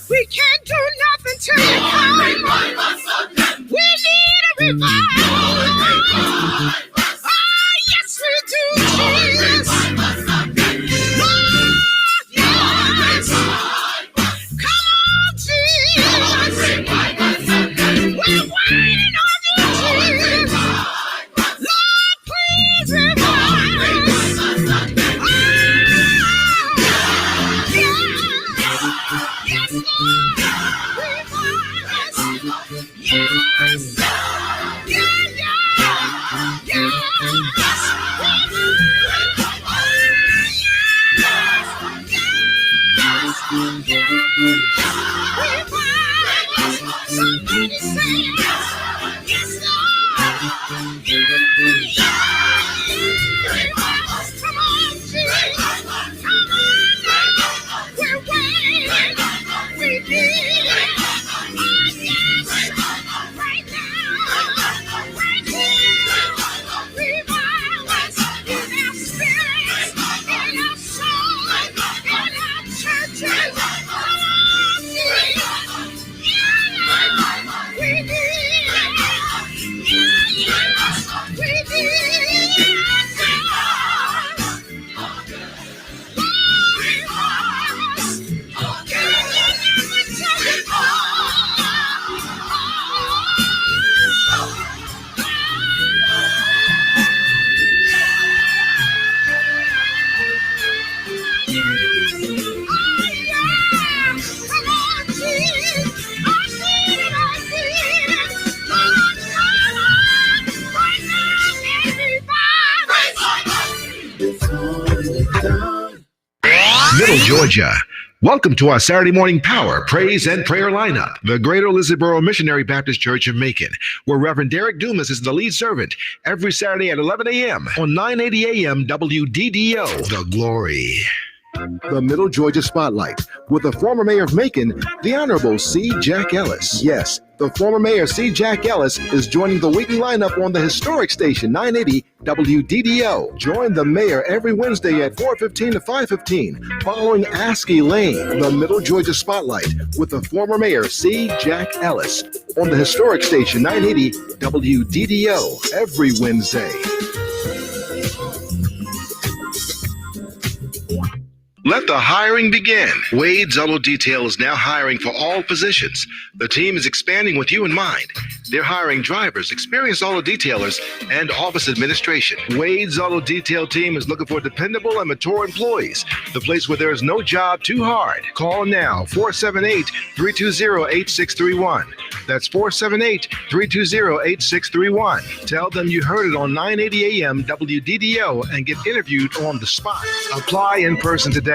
We can't do nothing till you come. We need a revival. Oh, yes, we do, Jesus. Lord, yes. Come on, Jesus. We're waiting on you, Jesus. Lord, please revive us. Oh, yes, Lord. Revive us. Yes. Yeah, yeah. Yes. Somebody say yes. Yes, Lord. Come on, Jesus. Come on now. We're waiting. We need it. Oh, yes. Right now. Right here. Revive us in our spirits, in our soul, in our churches. Come on, Jesus. Yeah, we need it. Yeah, we need it. Middle Georgia. Welcome to our Saturday morning power, praise, and prayer lineup. The Greater Elizabeth Missionary Baptist Church of Macon, where Reverend Derek Dumas is the lead servant, every Saturday at 11 a.m. on 980 a.m. WDDO, The Glory. The Middle Georgia Spotlight with the former mayor of Macon, the Honorable C. Jack Ellis. Yes, the former mayor C. Jack Ellis is joining the weekly lineup on the historic station 980 WDDO. Join the mayor every Wednesday at 4:15 to 5:15 following Ask Elaine, the Middle Georgia Spotlight with the former mayor C. Jack Ellis on the historic station 980 WDDO every Wednesday. Let the hiring begin. Wade Zello Detail is now hiring for all positions. The team is expanding with you in mind. They're hiring drivers, experienced auto detailers, and office administration. Wade Zello Detail team is looking for dependable and mature employees. The place where there is no job too hard. Call now, 478-320-8631. That's 478-320-8631. Tell them you heard it on 980 AM WDDO and get interviewed on the spot. Apply in person today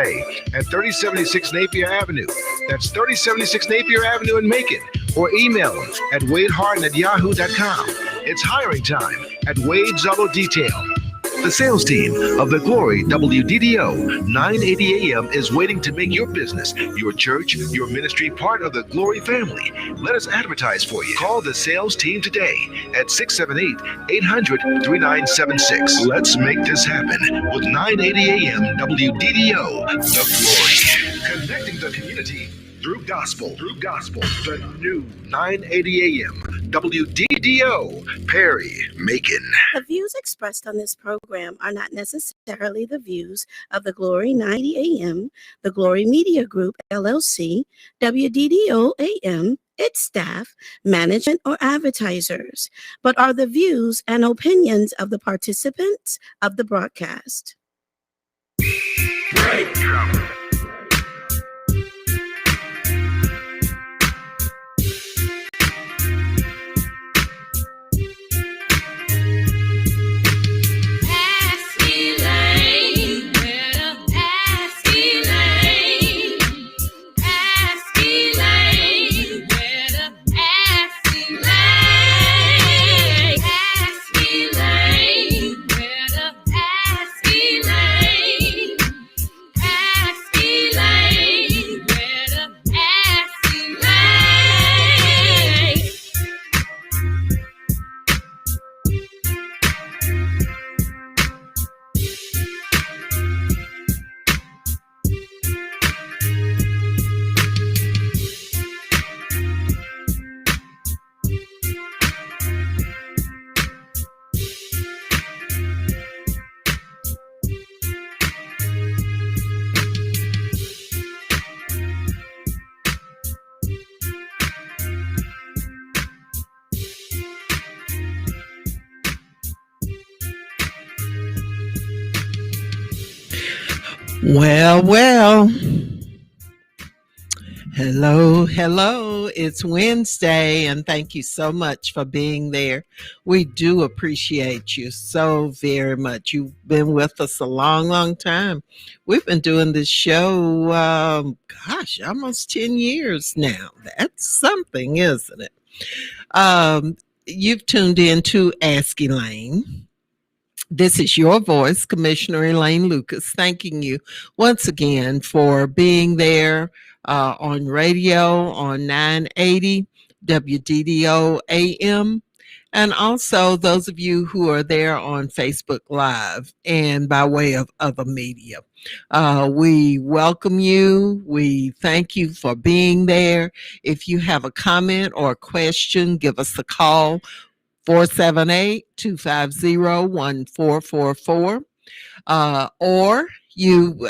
at 3076 Napier Avenue. That's 3076 Napier Avenue in Macon. Or email them at wadeharden@yahoo.com. It's hiring time at Wade Zello Detail. The sales team of The Glory WDDO 980 AM is waiting to make your business, your church, your ministry part of the Glory family. Let us advertise for you. Call the sales team today at 678-800-3976. Let's make this happen with 980 AM WDDO, The Glory. Connecting the community through gospel. The new 980 AM WDDO, Perry, Macon. The views expressed on this program are not necessarily the views of the Glory 90 AM, the Glory Media Group, LLC, WDDO AM, its staff, management, or advertisers, but are the views and opinions of the participants of the broadcast. Right. Ask Well, well. Hello, hello. It's Wednesday, and thank you so much for being there. We do appreciate you so very much. You've been with us a long, long time. We've been doing this show, almost 10 years now. That's something, isn't it? You've tuned in to Ask Elaine. This is your voice, Commissioner Elaine Lucas, thanking you once again for being there on radio on 980 WDDO AM. And also those of you who are there on Facebook Live and by way of other media. We welcome you. We thank you for being there. If you have a comment or a question, give us a call 478-250-1444. Or you,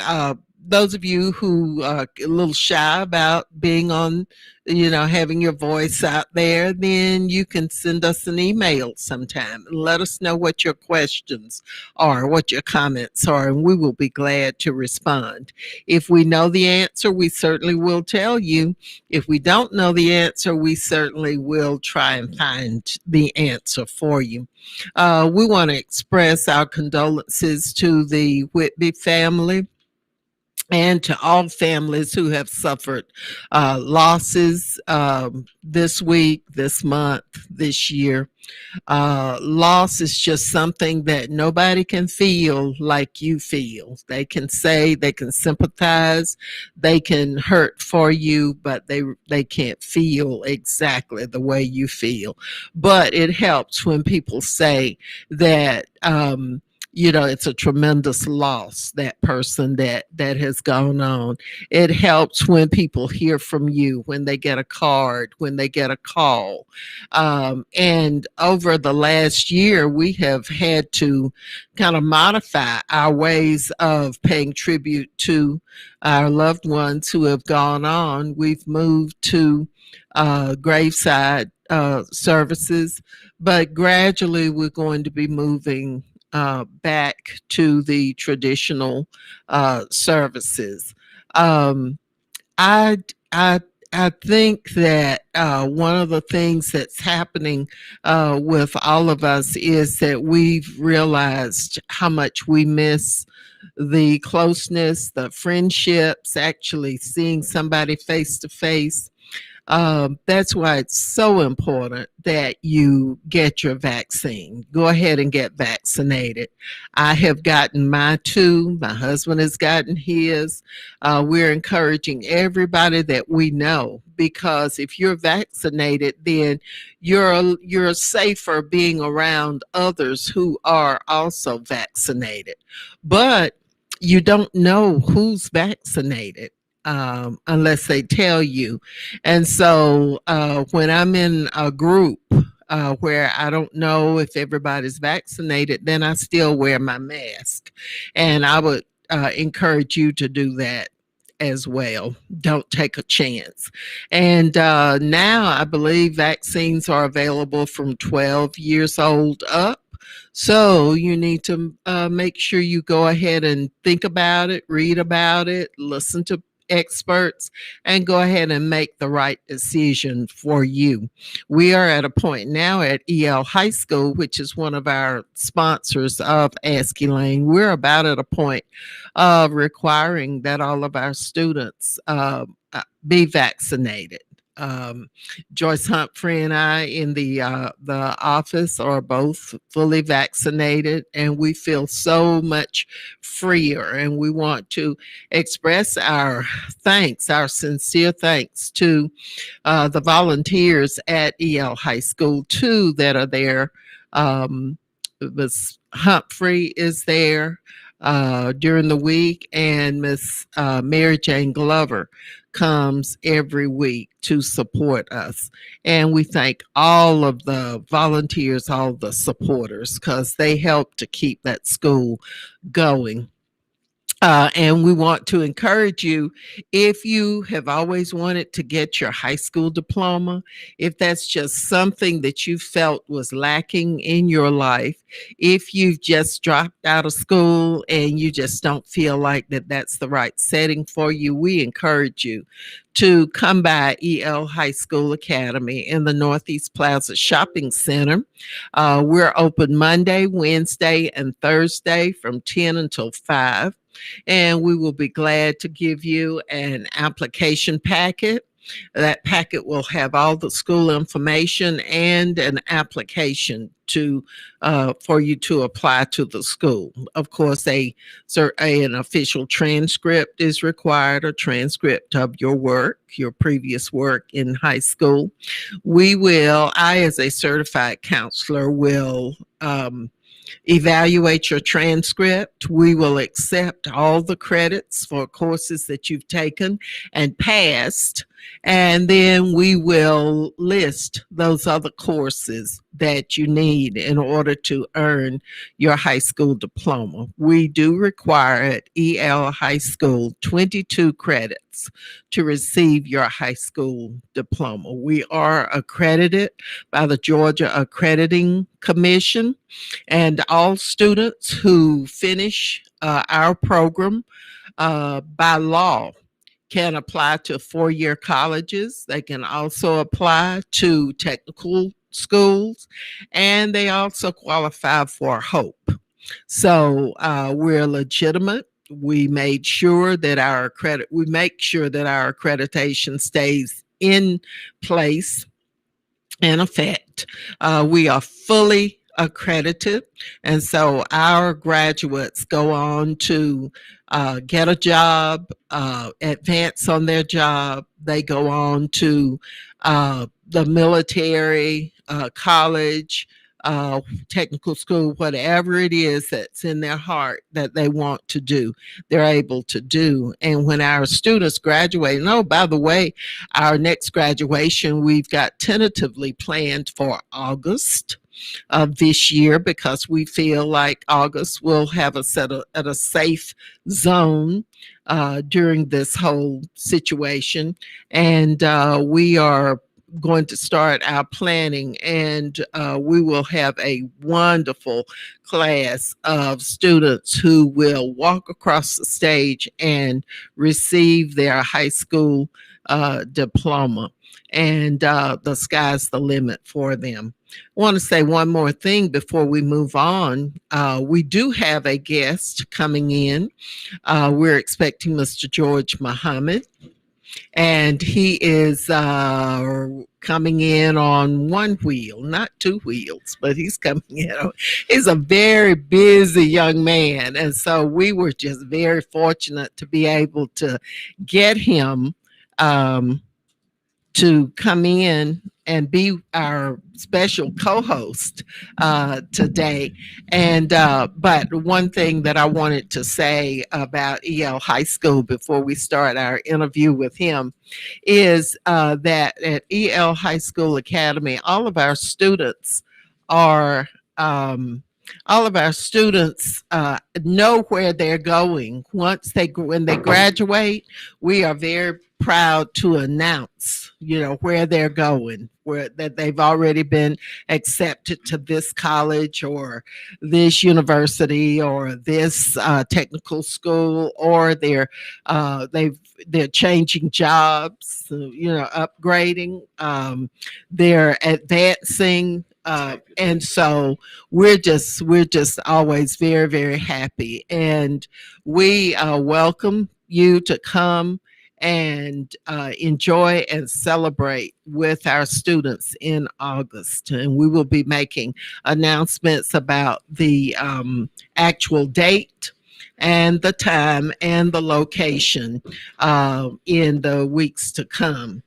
those of you who are a little shy about being on, having your voice out there, then you can send us an email sometime and let us know what your questions are, what your comments are, and we will be glad to respond. If we know the answer, we certainly will tell you. If we don't know the answer, we certainly will try and find the answer for you. We want to express our condolences to the Whitby family and to all families who have suffered losses this week, this month, this year. Loss is just something that nobody can feel like you feel. They can say, they can sympathize, they can hurt for you, but they can't feel exactly the way you feel. But it helps when people say that, it's a tremendous loss, that person that has gone on. It helps when people hear from you, when they get a card, when they get a call. And over the last year, we have had to kind of modify our ways of paying tribute to our loved ones who have gone on. We've moved to graveside services, but gradually we're going to be moving back to the traditional services. I I I think that one of the things that's happening with all of us is that we've realized how much we miss the closeness, the friendships, actually seeing somebody face to face. That's why it's so important that you get your vaccine. Go ahead and get vaccinated. I have gotten my two. My husband has gotten his. We're encouraging everybody that we know, because if you're vaccinated, then you're safer being around others who are also vaccinated. But you don't know who's vaccinated unless they tell you. And so when I'm in a group where I don't know if everybody's vaccinated, then I still wear my mask. And I would encourage you to do that as well. Don't take a chance. And now I believe vaccines are available from 12 years old up. So you need to make sure you go ahead and think about it, read about it, listen to experts, and go ahead and make the right decision for you. We are at a point now at EL High School, which is one of our sponsors of Ask Elaine. We're about at a point of requiring that all of our students be vaccinated. Joyce Humphrey and I in the office are both fully vaccinated, and we feel so much freer. And we want to express our thanks, our sincere thanks to the volunteers at EL High School too that are there. Miss Humphrey is there during the week, and Miss Mary Jane Glover comes every week to support us. And we thank all of the volunteers, all the supporters, because they help to keep that school going. And we want to encourage you, if you have always wanted to get your high school diploma, if that's just something that you felt was lacking in your life, if you've just dropped out of school and you just don't feel like that's the right setting for you, we encourage you to come by EL High School Academy in the Northeast Plaza Shopping Center. We're open Monday, Wednesday, and Thursday from 10 until 5, and we will be glad to give you an application packet. That packet will have all the school information and an application to for you to apply to the school. Of course, an official transcript is required, a transcript of your work, your previous work in high school. I as a certified counselor will evaluate your transcript. We will accept all the credits for courses that you've taken and passed, and then we will list those other courses that you need in order to earn your high school diploma. We do require at EL High School 22 credits to receive your high school diploma. We are accredited by the Georgia Accrediting Commission, and all students who finish our program by law can apply to four-year colleges. They can also apply to technical schools, and they also qualify for HOPE. So we're legitimate. We make sure that our accreditation stays in place, in effect. We are fully accredited, and so our graduates go on to get a job, advance on their job. They go on to the military, college, technical school, whatever it is that's in their heart that they want to do, they're able to do. And when our students graduate, and oh, by the way, our next graduation, we've got tentatively planned for August of this year, because we feel like August will have us at a safe zone during this whole situation. And we are going to start our planning, and we will have a wonderful class of students who will walk across the stage and receive their high school diploma. And the sky's the limit for them. I want to say one more thing before we move on. We do have a guest coming in. We're expecting Mr. George Muhammad, and he is coming in on one wheel, not two wheels, but he's coming in. He's a very busy young man, and so we were just very fortunate to be able to get him to come in and be our special co-host today. And but one thing that I wanted to say about EL High School before we start our interview with him is that at EL High School Academy, all of our students are know where they're going. When they graduate, we are very proud to announce, where they're going, that they've already been accepted to this college or this university or this technical school, or they're changing jobs, upgrading, they're advancing. And so we're just always very, very happy, and we welcome you to come and enjoy and celebrate with our students in August. And we will be making announcements about the actual date and the time and the location in the weeks to come.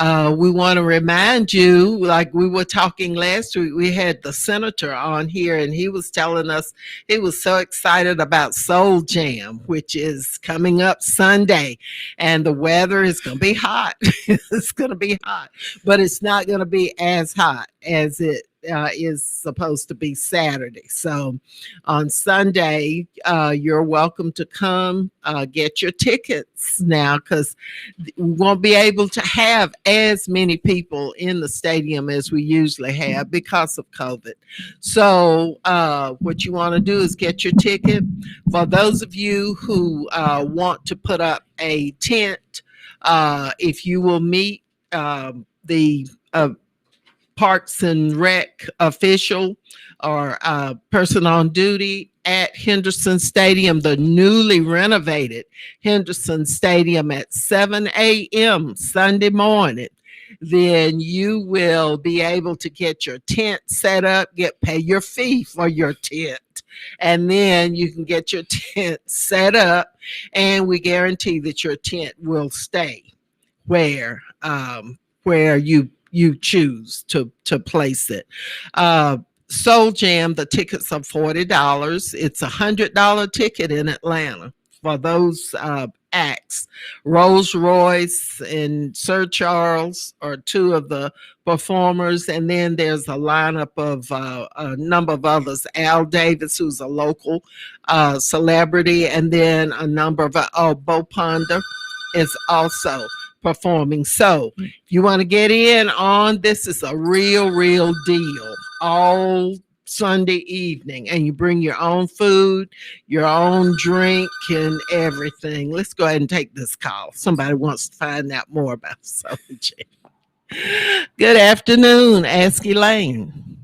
We want to remind you, like we were talking last week, we had the senator on here, and he was telling us he was so excited about Soul Jam, which is coming up Sunday, and the weather is going to be hot. It's going to be hot, but it's not going to be as hot as it is supposed to be Saturday. So on Sunday, you're welcome to come get your tickets now, because we won't be able to have as many people in the stadium as we usually have because of COVID. So what you want to do is get your ticket. For those of you who want to put up a tent, if you will meet the Parks and Rec official or person on duty at Henderson Stadium, the newly renovated Henderson Stadium, at 7 a.m. Sunday morning, then you will be able to get your tent set up, pay your fee for your tent, and then you can get your tent set up, and we guarantee that your tent will stay where you choose to place it. Soul Jam, the tickets are $40. It's $100 ticket in Atlanta for those acts. Rolls Royce and Sir Charles are two of the performers, and then there's a lineup of a number of others. Al Davis, who's a local celebrity, and then a number of Bo Ponder is also performing. So if you want to get in on this, is a real deal all Sunday evening, and you bring your own food, your own drink, and everything. Let's go ahead and take this call. Somebody wants to find out more about Soul Jam. Good afternoon. Ask Elaine.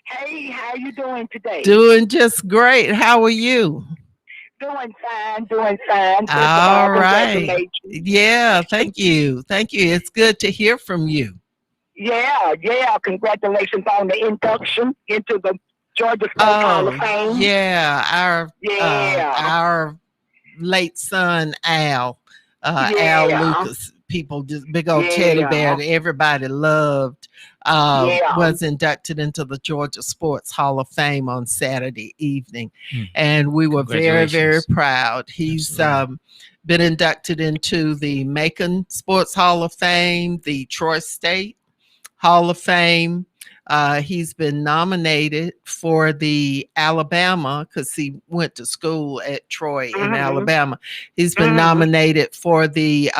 Hey, how you doing today? Doing just great. How are you? Doing fine, doing fine. First All of all, right. congratulations. Yeah, thank you. Thank you. It's good to hear from you. Yeah, congratulations on the induction into the Georgia Sports Hall of Fame. Yeah, our late son Al Lucas, people just big old teddy bear that everybody loved, was inducted into the Georgia Sports Hall of Fame on Saturday evening, and we were very proud. He's been inducted into the Macon Sports Hall of Fame, the Troy State Hall of Fame. He's been nominated for the Alabama, because he went to school at Troy in Alabama. He's been nominated for the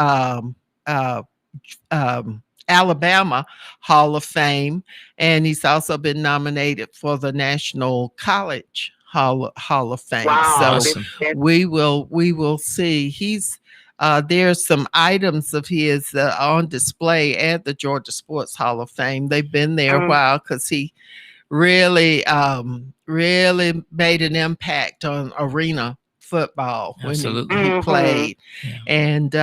Alabama Hall of Fame, and he's also been nominated for the National College Hall of Fame. Wow, so we will see. He's there's some items of his on display at the Georgia Sports Hall of Fame. They've been there a while, because he really made an impact on arena football when he played. And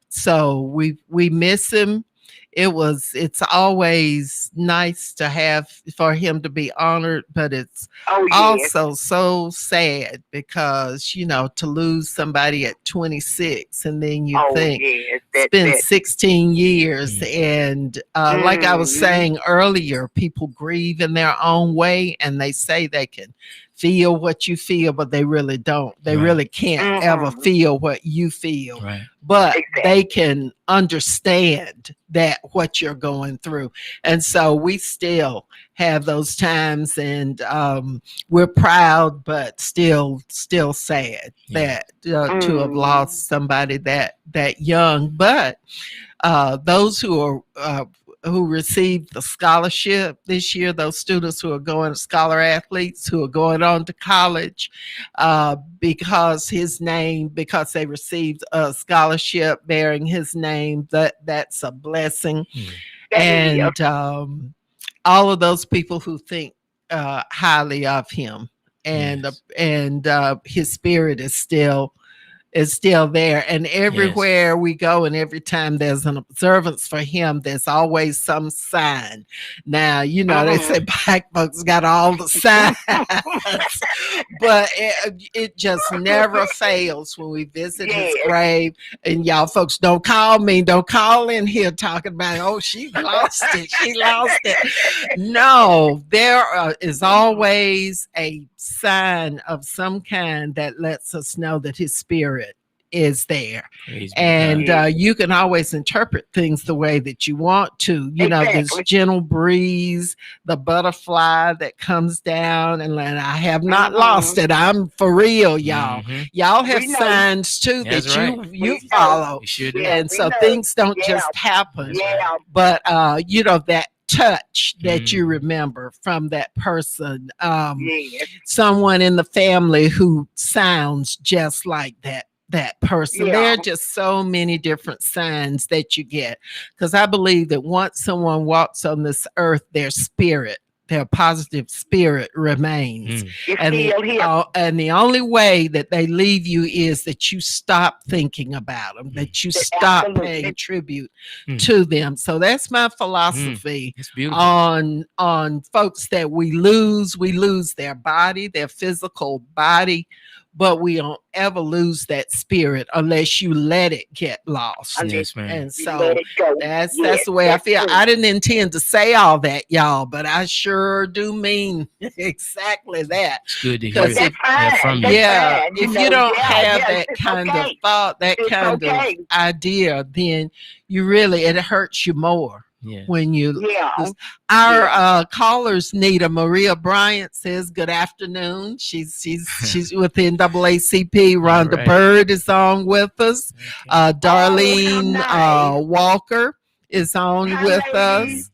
so we miss him. It's always nice to have for him to be honored, but it's also so sad, because to lose somebody at 26, and then you think it's been 16 years, and like I was saying earlier, people grieve in their own way, and they say they can feel what you feel, but they really don't. They really can't ever feel what you feel. But they can understand that what you're going through. And so we still have those times, and we're proud, but still sad that to have lost somebody that young. But those who received the scholarship this year, those students who are going, scholar athletes who are going on to college, because they received a scholarship bearing his name, that's a blessing. And all of those people who think highly of him, and his spirit is still there. And everywhere we go, and every time there's an observance for him, there's always some sign. Now, they say black folks got all the signs, but it just never fails when we visit his grave. And y'all folks, don't call in here talking about, she lost it. No, there is always a sign of some kind that lets us know that his spirit is there. Praise be And God. you can always interpret things the way that you want to. You know, this Exactly. gentle breeze, the butterfly that comes down, and I have not lost it. I'm for real, y'all. Mhm. Y'all have We know. signs too That's that right. you We know. follow. We sure do. Yeah, And we so know. things don't Yeah. just happen. That's right. Yeah. But you know, that touch that you Mhm. remember from that person, Yeah. someone in the family who sounds just like that person. There Yeah. are just so many different signs that you get, because I believe that once someone walks on this earth, their positive spirit remains. Mm. It's And still here. and the only way that they leave you is that you stop thinking about them, that you stop Absolutely. paying tribute Mm. to them. So that's my philosophy It's beautiful. on folks that we lose. We lose their body, their physical body, but we don't ever lose that spirit unless you let it get lost. Yes, man. And We so let it go. that's Yes, the way I that's feel. true. I didn't intend to say all that, y'all, but I sure do mean exactly that. It's good to hear Because it if That's fine. from That's you. yeah, fine. if know, you don't yeah, have yeah, that it's kind of okay. thought, that It's kind okay. of idea, then you really, it hurts you more Yes. when you Yeah. lose. Our Yeah. callers, Nita Maria Bryant says good afternoon. She's with the NAACP. Rhonda right. Bird is on with us. Okay. Darlene nice. Walker is on Hi, with ladies. us.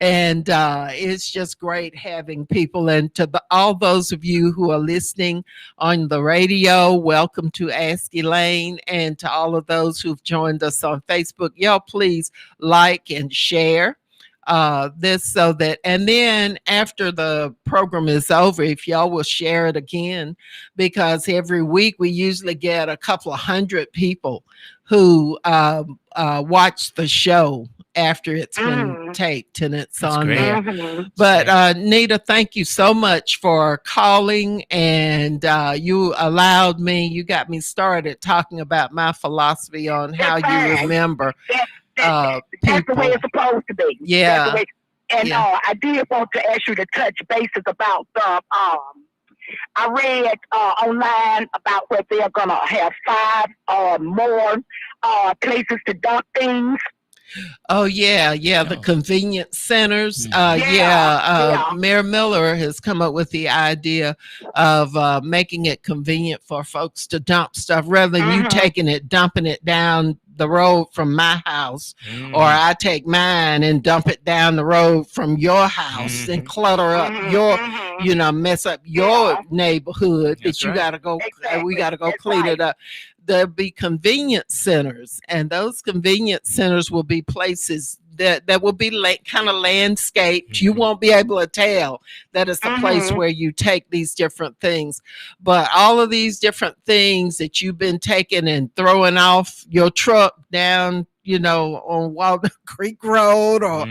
And it's just great having people. And to all those of you who are listening on the radio, welcome to Ask Elaine. And to all of those who've joined us on Facebook, y'all please like and share this, so that, and then after the program is over, if y'all will share it again, because every week we usually get a couple of hundred people who watch the show after it's been taped and it's That's on great. there. Mhm. But Nita, thank you so much for calling, and you allowed me, you got me started talking about my philosophy on how That's you fine. remember That's the way people. it's supposed to be. That's the Yeah. way. And Yeah. I did want to ask you to touch bases about the I read online about where they're gonna have 5 more places to dump things. Oh yeah, the Oh. convenience centers. Yeah. Mayor Miller has come up with the idea of making it convenient for folks to dump stuff rather than you taking it, dumping it down the road from my house, or I take mine and dump it down the road from your house and clutter up your, mess up your neighborhood. That's that you right. gotta go, we Exactly. gotta go That's clean right. it up. There'll be convenience centers, and those convenience centers will be places that will be kind of landscaped. You won't be able to tell that it's a place where you take these different things, but all of these different things that you've been taking and throwing off your truck down, on Walnut Creek Road or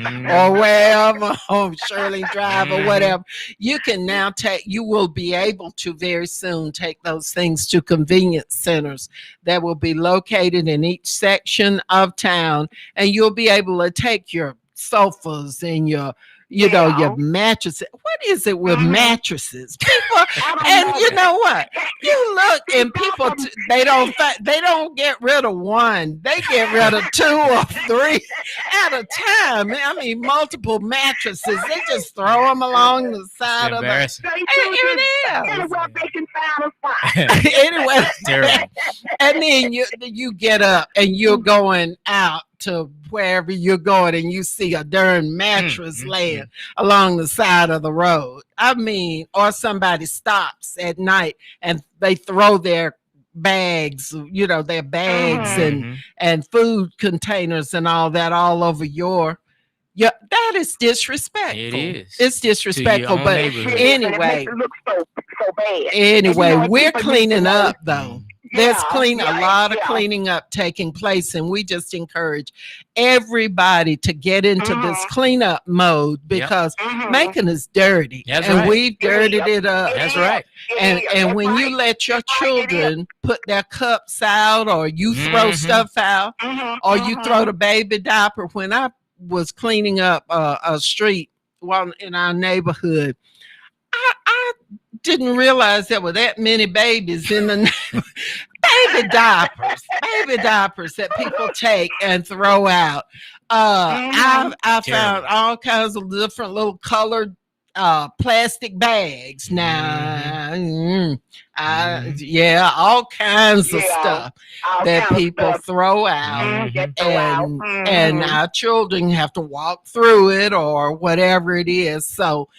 wherever, on Shirley Drive or whatever, you can now you will be able to very soon take those things to convenience centers that will be located in each section of town, and you'll be able to take your sofas and your your mattresses. What is it with mattresses? People, and you know what? You look, and people they don't get rid of one. They get rid of 2 or 3 at a time. I mean, multiple mattresses. They just throw them along the side of the. Embarrassing. It is. Anywhere they can find a spot. Anyway, Terrible. and then you get up and you're going out to wherever you're going, and you see a darn mattress laying along the side of the road. I mean, or somebody stops at night and they throw their bags, their bags and food containers and all that all over your. Yeah, that is disrespectful. It is. It's disrespectful, own but neighborhood. anyway, It looks so bad. anyway, And we're people need to cleaning know. up though. There's a lot of cleaning up taking place, and we just encourage everybody to get into this cleanup mode, because Macon is dirty. That's and right. we've dirtied it up. That's right. And when you let your children put their cups out, or you throw stuff out, or you throw the baby diaper. When I was cleaning up a street while in our neighborhood, I didn't realize there were that many babies in the baby diapers that people take and throw out. I found all kinds of different little colored plastic bags. Now, yeah, all kinds of stuff that people throw out, and our children have to walk through it or whatever it is. So,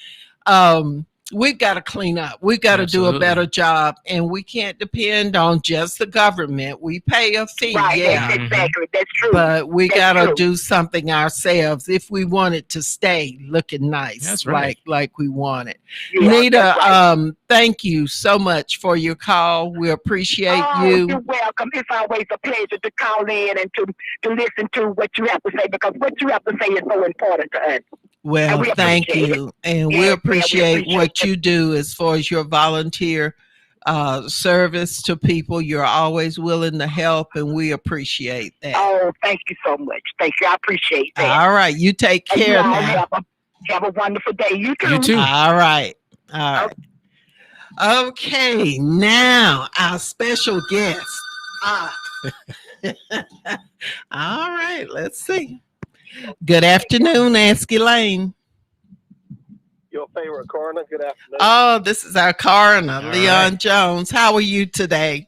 we've got to clean up. We've got to do a better job, and we can't depend on just the government. We pay a fee, yeah, exactly. That's true. but we got to do something ourselves if we want it to stay looking nice. That's right. like we want it. Yeah, Nita, that's right. Thank you so much for your call. We appreciate you. You're welcome. It's always a pleasure to call in and to listen to what you have to say, because what you have to say is so important to us. Well, thank you. And we appreciate what it. you do as far as your volunteer service to people. You're always willing to help, and we appreciate that. Oh, thank you so much. Thank you. I appreciate that. All right. You take And you care all now. have a wonderful day. You too. You too. All right. All right. Okay. Now, our special guest. All right. Let's see. Good afternoon, Ask Elaine. Your favorite coroner. Good afternoon. Oh, this is our coroner, All Leon right. Jones. How are you today?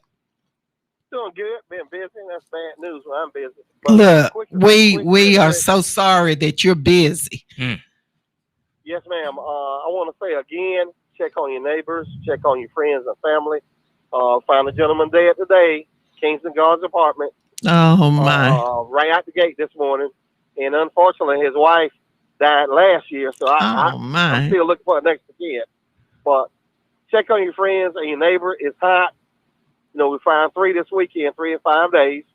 Doing good. Been busy. That's bad news when I'm busy. But Look, quick, we are quick. so sorry that you're busy. Yes, ma'am. I want to say again, check on your neighbors, check on your friends and family. Found a gentleman dead today, Kingston Guards Apartment. Oh my! Right out the gate this morning, and unfortunately, his wife died last year. So I'm still looking for the next of kin. But check on your friends and your neighbor. It's hot. You know, we found 3 this weekend, 3 in 5 days.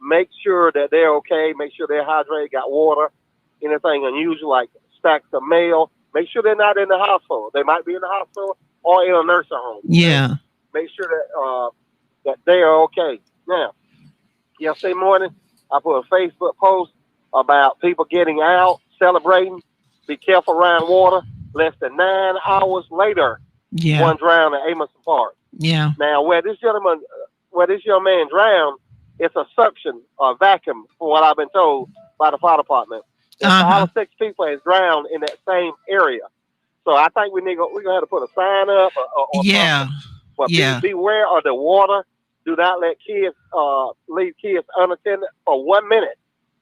Make sure that they're okay. Make sure they're hydrated, got water. Anything unusual like stacks of mail. Make sure they're not in the hospital. They might be in the hospital or in a nursing home. Yeah. Make sure that that they are okay. Now, yesterday morning, I put a Facebook post about people getting out, celebrating. Be careful around water. Less than 9 hours later, one drowned at Amundsen Park. Yeah. Now, where this young man drowned, it's a suction or vacuum, from what I've been told by the fire department. And 5 or 6 people has drowned in that same area. So I think we're gonna have to put a sign up or something. But beware of the water. Do not let kids leave kids unattended for 1 minute.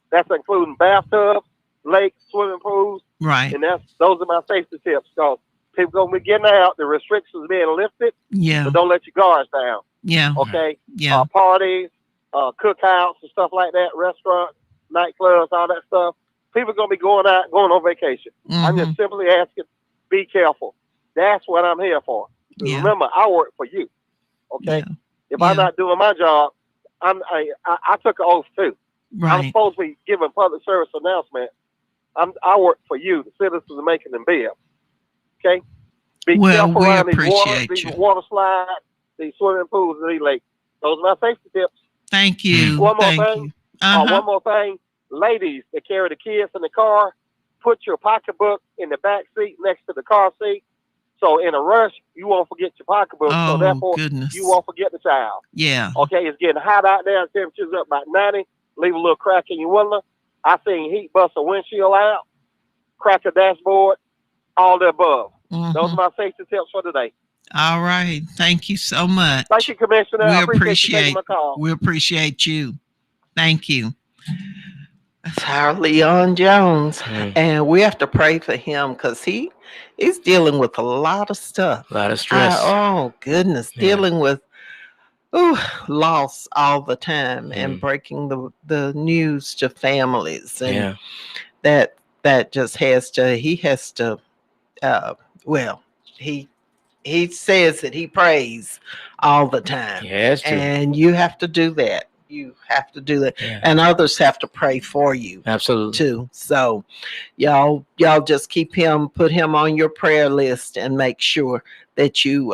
That's including bathtubs, lakes, swimming pools. Right. And those are my safety tips, because people gonna be getting out. The restrictions being lifted. Yeah. But don't let your guards down. Yeah. Okay. Yeah. Parties, cookouts and stuff like that, restaurants, nightclubs, all that stuff. People gonna be going on vacation. I'm just simply asking, be careful. That's what I'm here for. Remember, I work for you. Okay. If I'm not doing my job, I took an oath too. Right. I'm supposed to be giving public service announcement. I work for you, the citizens of Macon and Bibb. Okay. Be careful around these water slides, these swimming pools, and these lakes. Those are my safety tips. Thank you. One more thing. One more thing. Ladies that carry the kids in the car, put your pocketbook in the back seat next to the car seat. So in a rush, you won't forget your pocketbook. So therefore, you won't forget the child. Yeah. Okay, it's getting hot out there. The temperature's up about 90. Leave a little crack in your window. I seen heat bust a windshield out, crack a dashboard, all the above. Those are my safety tips for today. All right. Thank you so much. Thank you, Commissioner. I appreciate you taking my call. We appreciate you. Thank you. That's our Leon Jones. And we have to pray for him because he's dealing with a lot of stuff. A lot of stress. Oh, goodness. Dealing with loss all the time and breaking the news to families. And that just he has to, he says that he prays all the time. Yeah, that's true. And you have to do that. You have to do that. Yeah. And others have to pray for you. Absolutely. Too. So y'all just put him on your prayer list and make sure that you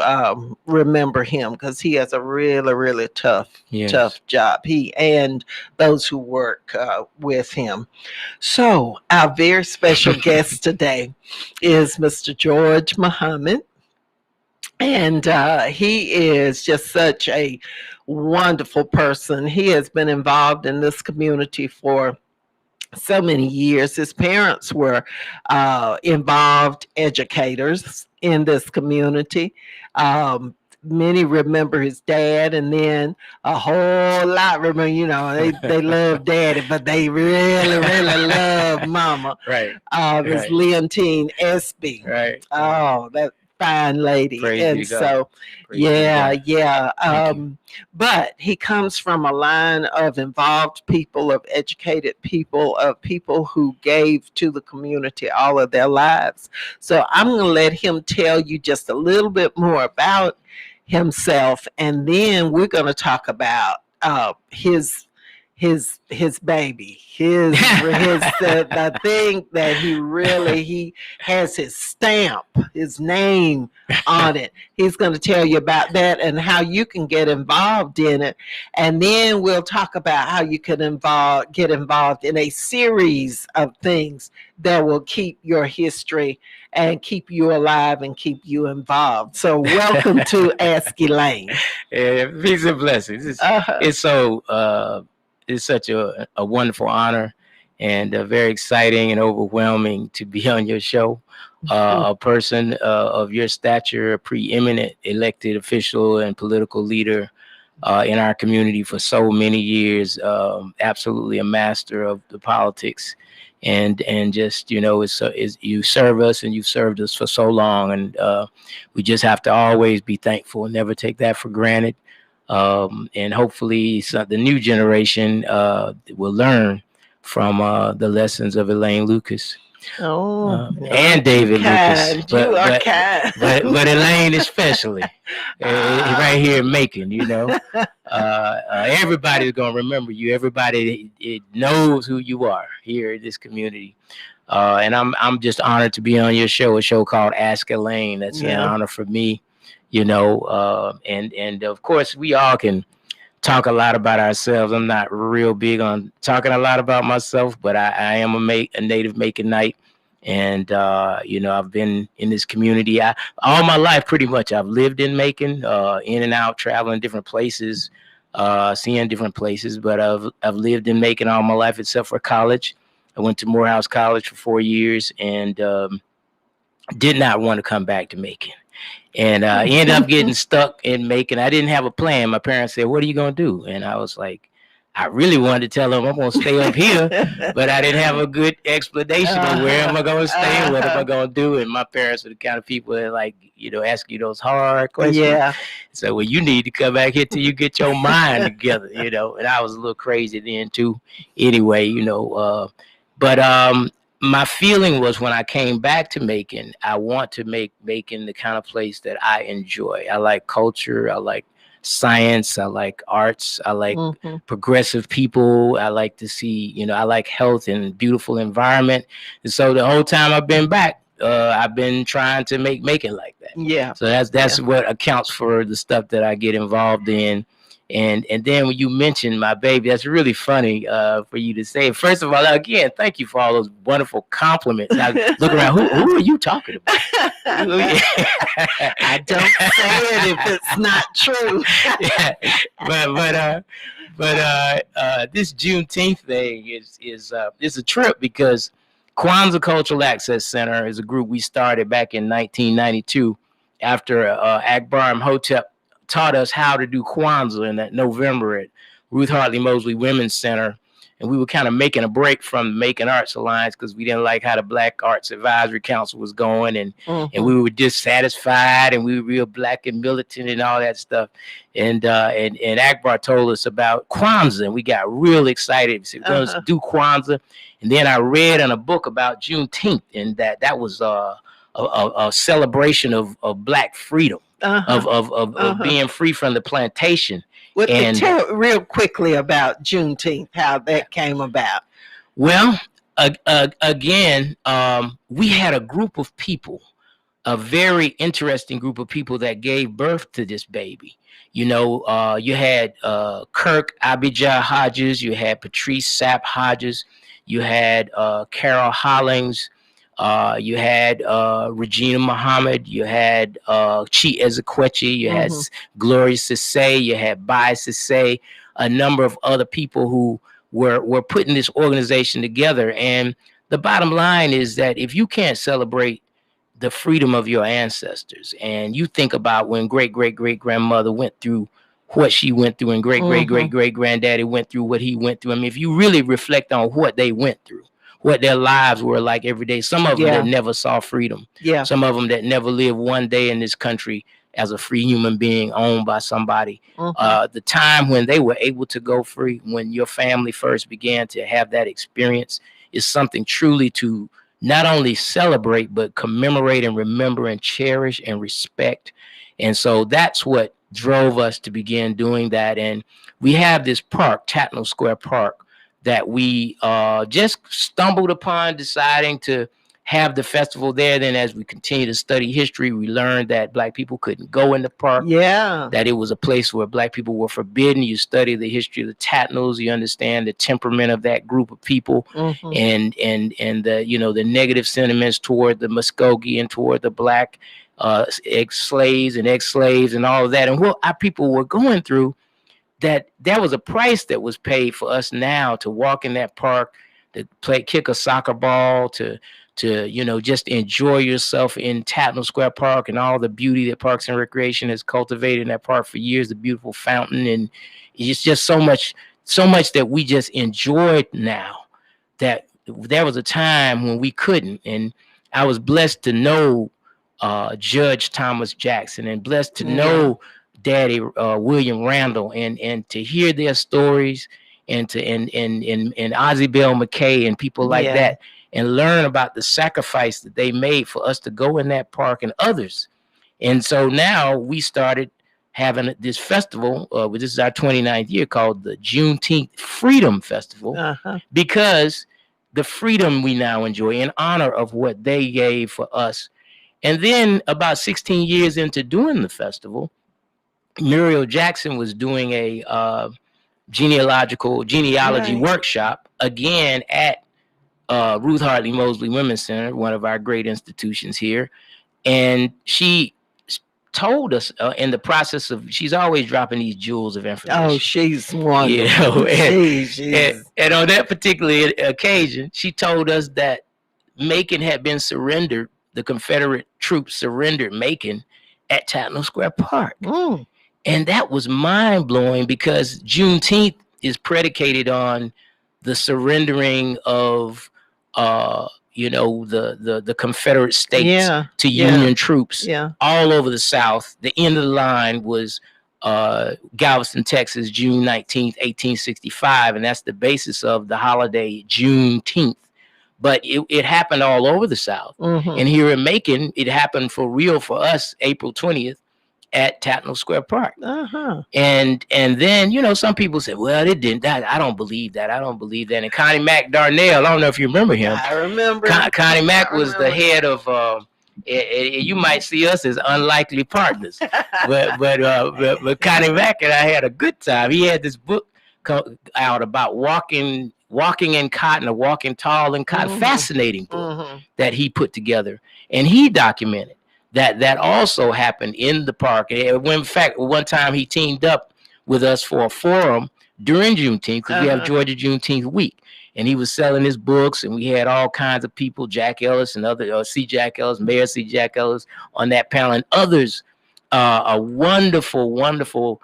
remember him, because he has a really, really tough job. He and those who work with him. So our very special guest today is Mr. George Muhammad. And he is just such a wonderful person. He has been involved in this community for so many years. His parents were involved educators in this community. Many remember his dad, and then a whole lot remember, they love daddy, but they really, really love mama. Right. It's Leontine Espy. Right. Oh, that fine lady. Praise and be to God. so Praise be to God. yeah. But he comes from a line of involved people, of educated people, of people who gave to the community all of their lives. So I'm going to let him tell you just a little bit more about himself, and then we're going to talk about his baby, the thing that he has his stamp, his name on it. He's going to tell you about that and how you can get involved in it, and then we'll talk about how you can get involved in a series of things that will keep your history and keep you alive and keep you involved. So welcome to Ask Elaine. Peace and blessings. It's such a wonderful honor and very exciting and overwhelming to be on your show. A person of your stature, a preeminent elected official and political leader in our community for so many years, absolutely a master of the politics. And just, you serve us, and you've served us for so long. And we just have to always be thankful and never take that for granted. And hopefully the new generation will learn from the lessons of Elaine Lucas. And David Lucas. But Elaine especially. Right here in Macon, everybody's going to remember you. Everybody knows who you are here in this community. And I'm just honored to be on your show, a show called Ask Elaine. That's an honor for me, and of course we all can talk a lot about ourselves. I'm not real big on talking a lot about myself, but I am a native Maconite. And, I've been in this community all my life, pretty much. I've lived in Macon, in and out, traveling different places, seeing different places. But I've lived in Macon all my life, except for college. I went to Morehouse College for 4 years and did not want to come back to Macon. And I ended up getting stuck in Macon. I didn't have a plan. My parents said, "What are you going to do?" And I was like, I really wanted to tell them I'm going to stay up here, but I didn't have a good explanation of where am I going to stay and what am I going to do. And my parents were the kind of people that ask you those hard questions. Yeah. So, well, you need to come back here till you get your mind together, And I was a little crazy then too. Anyway, but my feeling was when I came back to Macon, I want to make Macon the kind of place that I enjoy. I like culture. I like science. I like arts. I like progressive people. I like to see, I like health and beautiful environment. And so the whole time I've been back, I've been trying to make Macon like that. Yeah. So that's what accounts for the stuff that I get involved in. And then when you mentioned my baby, that's really funny for you to say. First of all, again, thank you for all those wonderful compliments. I look around, who are you talking about? I don't say it if it's not true. Yeah. But this Juneteenth thing is a trip, because Kwanzaa Cultural Access Center is a group we started back in 1992 after Akbar Imhotep taught us how to do Kwanzaa in that November at Ruth Hartley Mosley Women's Center. And we were kind of making a break from the Macon Arts Alliance because we didn't like how the Black Arts Advisory Council was going. And we were dissatisfied, and we were real black and militant and all that stuff. And Akbar told us about Kwanzaa, and we got real excited. We said, we're going to do Kwanzaa. And then I read in a book about Juneteenth, and that was a celebration of Black freedom. Of being free from the plantation. Tell real quickly about Juneteenth, how that came about. Well, again, we had a group of people, a very interesting group of people that gave birth to this baby. You had Kirk Abijah Hodges, you had Patrice Sapp Hodges, you had Carol Hollings, You had Regina Muhammad. You had Chi Ezekwechi. You had Gloria Sisse. You had Bai Sisse. A number of other people who were putting this organization together. And the bottom line is that if you can't celebrate the freedom of your ancestors, and you think about when great-great-great-grandmother went through what she went through, and great-great-great-great-granddaddy went through what he went through. I mean, if you really reflect on what they went through, what their lives were like every day, some of them that never saw freedom, some of them that never lived one day in this country as a free human being owned by somebody. The time when they were able to go free, when your family first began to have that experience, is something truly to not only celebrate, but commemorate and remember and cherish and respect. And so that's what drove us to begin doing that. And we have this park, Tatnall Square Park, that we just stumbled upon deciding to have the festival there. Then as we continue to study history, we learned that Black people couldn't go in the park. That it was a place where Black people were forbidden. You study the history of the Tatnalls, you understand the temperament of that group of people, and the, you know, the negative sentiments toward the Muskogee and toward the Black ex-slaves and all of that, and what our people were going through. That there was a price that was paid for us now to walk in that park, to kick a soccer ball, to you know, just enjoy yourself in Tatnall Square Park and all the beauty that Parks and Recreation has cultivated in that park for years, the beautiful fountain, and it's just so much that we just enjoyed now, that there was a time when we couldn't. And I was blessed to know Judge Thomas Jackson, and blessed to know Daddy William Randall, and to hear their stories, and Ozzie Bell McKay and people like that, and learn about the sacrifice that they made for us to go in that park, and others. And so now we started having this festival, this is our 29th year, called the Juneteenth Freedom Festival, because the freedom we now enjoy in honor of what they gave for us. And then about 16 years into doing the festival, Muriel Jackson was doing a genealogy workshop again at Ruth Hartley Mosley Women's Center, one of our great institutions here. And she told us in the process of, she's always dropping these jewels of information. Oh, she's wonderful. You know, and on that particular occasion, she told us that Macon had been surrendered. The Confederate troops surrendered Macon at Tatnall Square Park. And that was mind-blowing, because Juneteenth is predicated on the surrendering of you know, the Confederate states to Union troops all over the South. The end of the line was Galveston, Texas, June 19th, 1865, and that's the basis of the holiday Juneteenth. But it happened all over the South. And here in Macon, it happened for real for us April 20th at Tatnall Square Park. And then, you know, some people said, well, it didn't. I don't believe that. I don't believe that. And Connie Mack Darnell, I don't know if you remember him. I remember. Connie Mack was the head of, you might see us as unlikely partners. but Connie Mack and I had a good time. He had this book out about walking in cotton, or walking tall in cotton. Fascinating book that he put together. And he documented that also happened in the park. And in fact, one time he teamed up with us for a forum during Juneteenth, because we have Georgia Juneteenth week. And he was selling his books, and we had all kinds of people, Jack Ellis and other, C. Jack Ellis, Mayor C. Jack Ellis on that panel, and others, a wonderful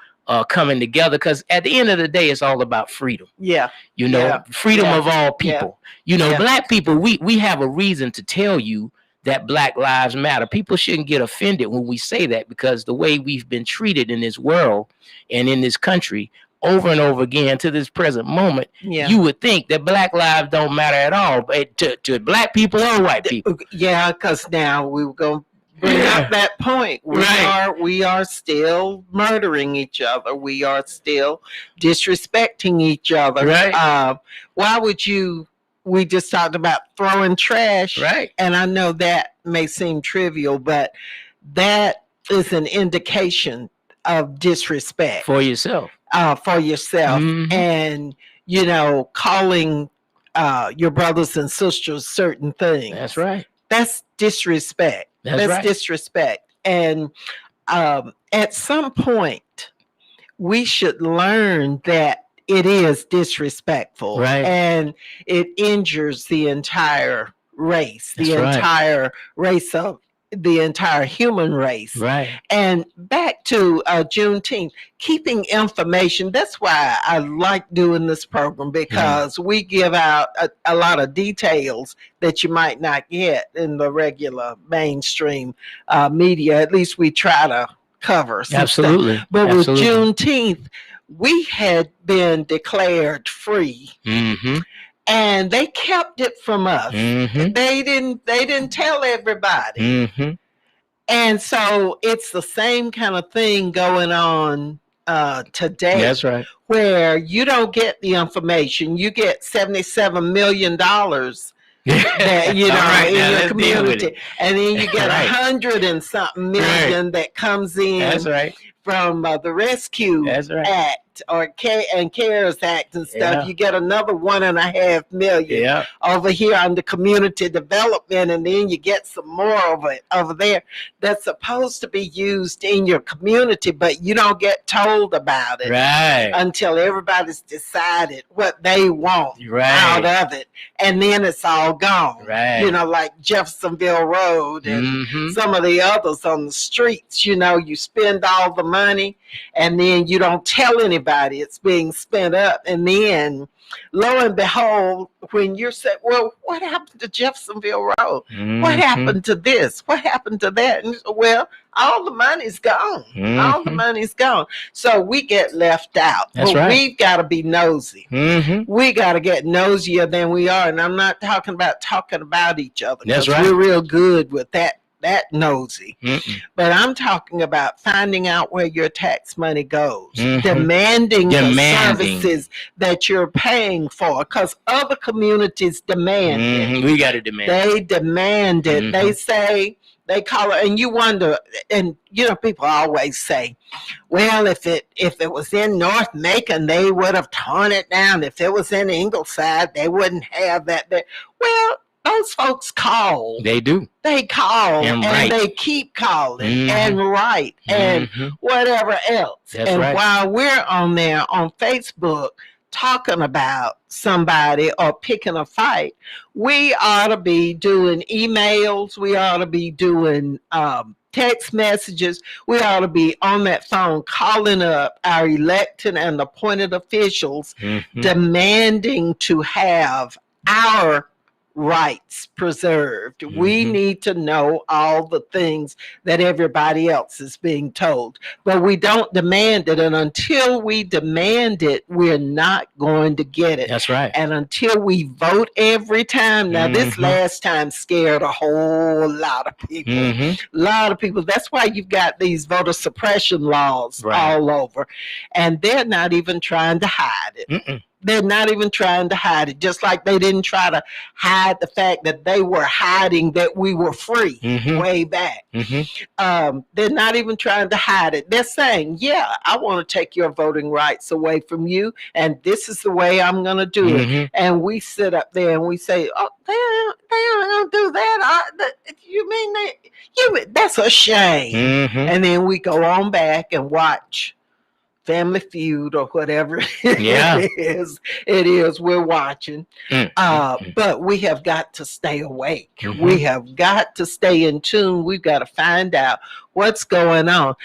coming together, because at the end of the day, it's all about freedom. You know, freedom of all people. You know, Black people, we have a reason to tell you that Black lives matter. People shouldn't get offended when we say that, because the way we've been treated in this world and in this country over and over again to this present moment, you would think that Black lives don't matter at all, but to Black people or white people. Because now we were going to bring up that point. We are still murdering each other. We are still disrespecting each other. Why would you? We just talked about throwing trash. And I know that may seem trivial, but that is an indication of disrespect for yourself. And, you know, calling your brothers and sisters certain things. That's right. That's disrespect. That's right. Disrespect. And at some point, we should learn that it is disrespectful, Right. and it injures the entire race, That's right. entire race of the entire human race. Right. And back to Juneteenth, keeping information. That's why I like doing this program, because we give out a lot of details that you might not get in the regular mainstream media. At least we try to cover some Absolutely. stuff. But Absolutely. with Juneteenth, we had been declared free. Mm-hmm. And they kept it from us. Mm-hmm. They didn't tell everybody. Mm-hmm. And so it's the same kind of thing going on today. That's right. Where you don't get the information. You get $77 million that, you know, right, in now your let's deal with community. it. And then you get Right. 100 and something million that comes in That's right. from the Rescue That's right. Act or CARES Act and stuff. Yeah. You get another 1.5 million Yeah. over here on the community development, and then you get some more over there that's supposed to be used in your community, but you don't get told about it Right. until everybody's decided what they want Right. out of it, and then it's all gone. Right. You know, like Jeffersonville Road and Mm-hmm. some of the others on the streets. You know, you spend all the money and then you don't tell anybody it's being spent up, and then lo and behold, when you're saying, well, what happened to Jeffersonville Road? Mm-hmm. What happened to this? What happened to that? And well, all the money's gone. Mm-hmm. All the money's gone. So we get left out. That's but right. We've got to be nosy. Mm-hmm. We got to get nosier than we are. And I'm not talking about each other. That's 'cause right. We're real good with that nosy. Mm-mm. But I'm talking about finding out where your tax money goes, Mhm. demanding the Demanding. services that you're paying for, because other communities demand it. Mhm. We got to demand. They demand it. Mhm. They say, they call it, and you wonder, and you know, people always say, well, if it was in North Macon, they would have torn it down. If it was in Ingleside, they wouldn't have that there. Well, those folks call. They do. They call And and write. they keep calling Mhm. and write and Mhm. whatever else. That's and right. while we're on there on Facebook talking about somebody or picking a fight, we ought to be doing emails. We ought to be doing text messages. We ought to be on that phone calling up our elected and appointed officials, Mhm. demanding to have our rights preserved. We Mhm. need to know all the things that everybody else is being told, but we don't demand it. And until we demand it, we're not going to get it. That's right. And until we vote every time, now this Mhm. last time scared a whole lot of people. Mhm. A lot of people. That's why you've got these voter suppression laws Right. all over, and they're not even trying to hide it. Mm-mm. They're not even trying to hide it, just like they didn't try to hide the fact that they were hiding that we were free Mhm. way back. Mhm. They're not even trying to hide it. They're saying, yeah, I want to take your voting rights away from you, and this is the way I'm going to do it. Mhm. And we sit up there and we say, oh, they aren't going to do that. You mean that? That's a shame. Mhm. And then we go on back and watch Family Feud or whatever Yeah. it is we're watching. Mm. But we have got to stay awake. Mhm. We have got to stay in tune. We've got to find out what's going on.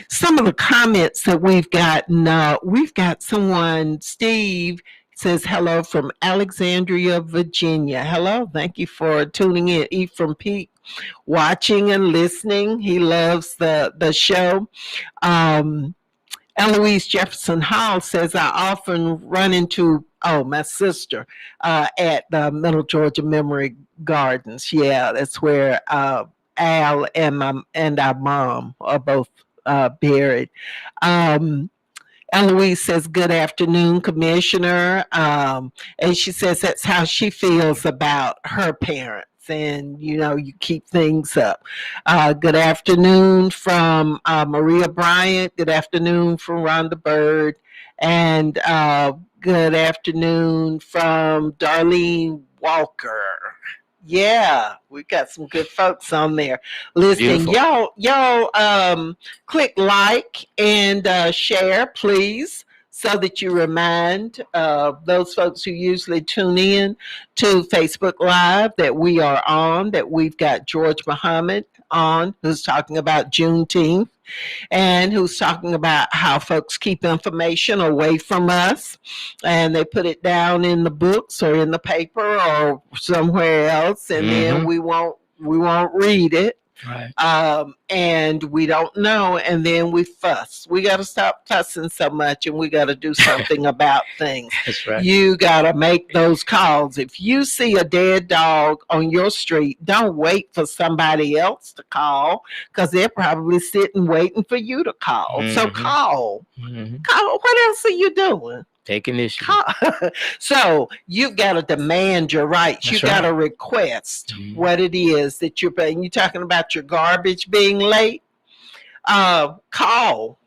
Some of the comments that we've got someone, Steve, says hello from Alexandria, Virginia. Hello, thank you for tuning in. Ephraim Pete, watching and listening. He loves the show. Eloise Jefferson Hall says, I often run into, my sister at the Middle Georgia Memory Gardens. Yeah, that's where Al and our mom are both buried. Eloise says, good afternoon, Commissioner. And she says that's how she feels about her parents. And, you know, you keep things up. Good afternoon from Maria Bryant. Good afternoon from Rhonda Bird. And good afternoon from Darlene Walker. Yeah, we got some good folks on there listening. Beautiful. Y'all, click like and share, please, so that you remind those folks who usually tune in to Facebook Live that we are on, that we've got George Muhammad on, who's talking about Juneteenth and who's talking about how folks keep information away from us and they put it down in the books or in the paper or somewhere else, and then we won't read it. Right. And we don't know, and then we fuss. We got to stop fussing so much, and we got to do something about things. That's right. You got to make those calls. If you see a dead dog on your street, don't wait for somebody else to call, because they're probably sitting waiting for you to call. So call. Call. What else are you doing? Take initiative. So you've got to demand your rights. You got to request what it is that you're paying. You're talking about your garbage being late. Call,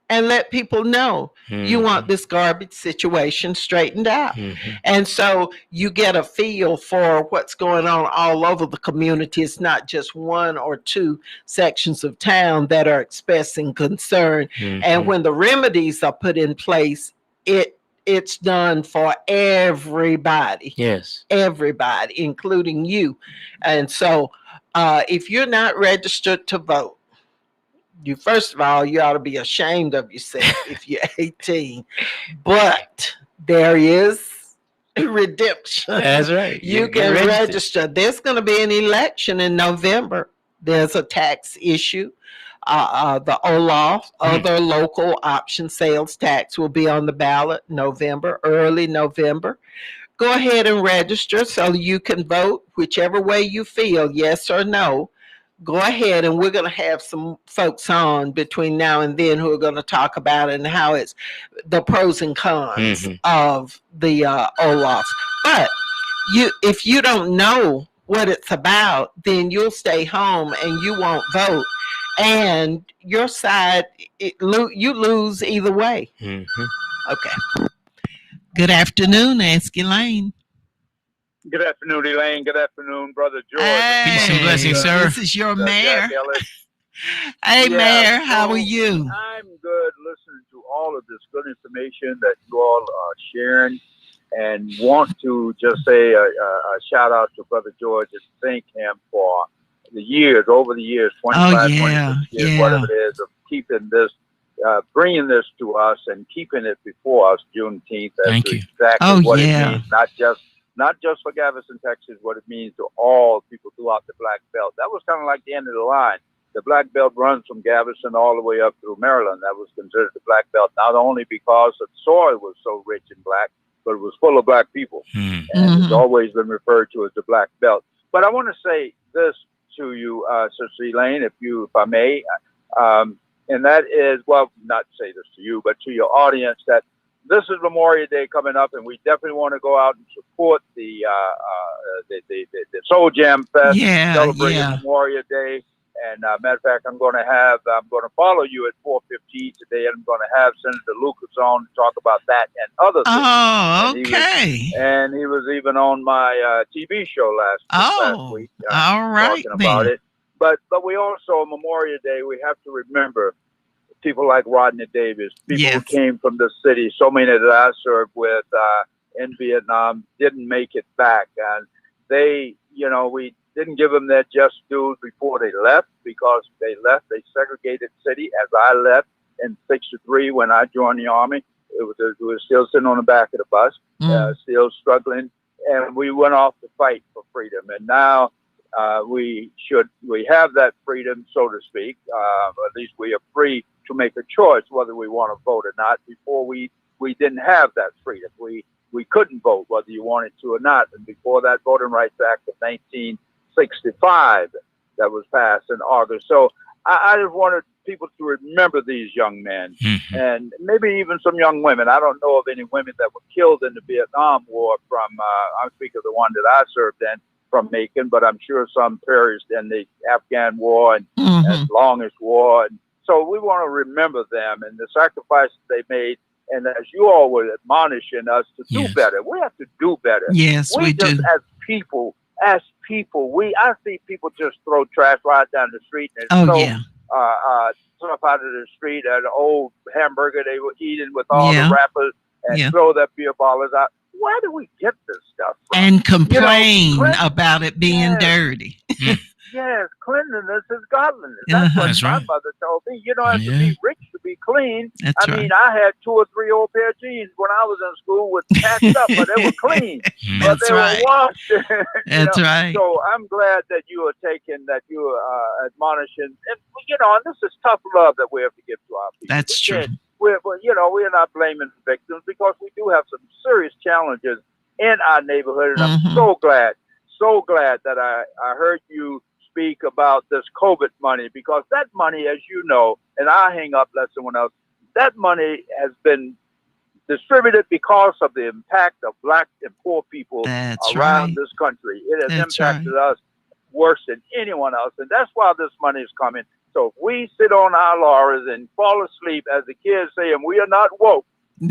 and let people know you want this garbage situation straightened out. And so you get a feel for what's going on all over the community. It's not just one or two sections of town that are expressing concern. And when the remedies are put in place, it's done for everybody. Yes. Everybody, including you. And so if you're not registered to vote, first of all, you ought to be ashamed of yourself if you're 18. But there is redemption. That's right. You can register. There's going to be an election in November. There's a tax issue. The OLOF, other local option sales tax, will be on the ballot early November. Go ahead and register so you can vote whichever way you feel, yes or no. Go ahead, and we're going to have some folks on between now and then who are going to talk about it and how it's the pros and cons of the OLOFs. But if you don't know what it's about, then you'll stay home and you won't vote. And your side, you lose either way. Okay. Good afternoon, Ask Elaine. Good afternoon, Elaine. Good afternoon, Brother George. Hey, peace and blessings, sir. This is your mayor. Hey, Mayor, how are you? I'm good, listening to all of this good information that you all are sharing, and want to just say a shout out to Brother George and thank him for over the years, 25, 26 years, whatever it is, of keeping this, bringing this to us and keeping it before us, Juneteenth. That's exactly what it means, not just for Galveston, Texas, what it means to all people throughout the Black Belt. That was kind of like the end of the line. The Black Belt runs from Galveston all the way up through Maryland. That was considered the Black Belt, not only because the soil was so rich in black, but it was full of black people. And it's always been referred to as the Black Belt. But I want to say this to you, Sister Elaine, if I may, and that is, well, not to say this to you, but to your audience, that this is Memorial Day coming up, and we definitely want to go out and support the Soul Jam Fest, celebrating Memorial Day. And matter of fact, I'm going to follow you at 4:15 today, and I'm going to have Senator Lucas on to talk about that and other things. Oh, okay. And he was even on my TV show last week. All right, talking about it. But we also, Memorial Day, we have to remember people like Rodney Davis, people who came from the city. So many that I served with in Vietnam didn't make it back, and they, we didn't give them their just dues before they left, because they segregated city. As I left in '63 when I joined the Army, it was still sitting on the back of the bus, still struggling, and we went off to fight for freedom. And now we have that freedom, so to speak. At least we are free to make a choice whether we want to vote or not. Before we didn't have that freedom. We couldn't vote whether you wanted to or not. And before that Voting Rights Act of 1965 that was passed in August. So I just wanted people to remember these young men, and maybe even some young women. I don't know of any women that were killed in the Vietnam War from, I'm speaking of the one that I served in, from Macon, but I'm sure some perished in the Afghan War and longest war. And so we want to remember them and the sacrifices they made, And as you all were admonishing us to do better, we have to do better. Yes, we just do. As people, I see people just throw trash right down the street and stuff out of the street, an old hamburger they were eating with all the wrappers, and throw their beer bottles out. Where do we get this stuff from? And complain about it being dirty. Yes, cleanliness is godliness. That's what my mother told me. You don't have to be rich to be clean. I mean, I had 2 or 3 old pair of jeans when I was in school with patched up, but they were clean. But they were washed. That's right. So I'm glad that you are you are admonishing. And, and this is tough love that we have to give to our people. That's true. We're not blaming victims because we do have some serious challenges in our neighborhood. And I'm so glad that I heard you speak about this COVID money, because that money, as you know, and I hang up, let someone else, that money has been distributed because of the impact of Black and poor people around this country. It has impacted us worse than anyone else. And that's why this money is coming. So if we sit on our laurels and fall asleep, as the kids say, and we are not woke, and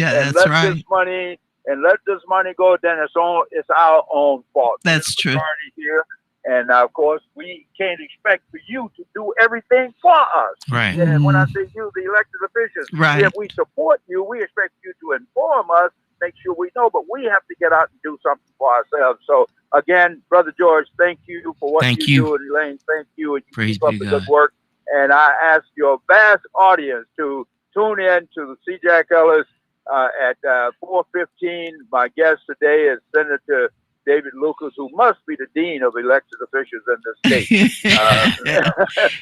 let this money go, then it's our own fault. That's true. Here. And of course, we can't expect for you to do everything for us. Right. And when I say you, the elected officials, if we support you, we expect you to inform us, make sure we know, but we have to get out and do something for ourselves. So again, Brother George, thank you for what you do. And Elaine, thank you. And you keep up the good work. And I ask your vast audience to tune in to the C. Jack Ellis at 4:15. My guest today is Senator David Lucas, who must be the dean of elected officials in the state.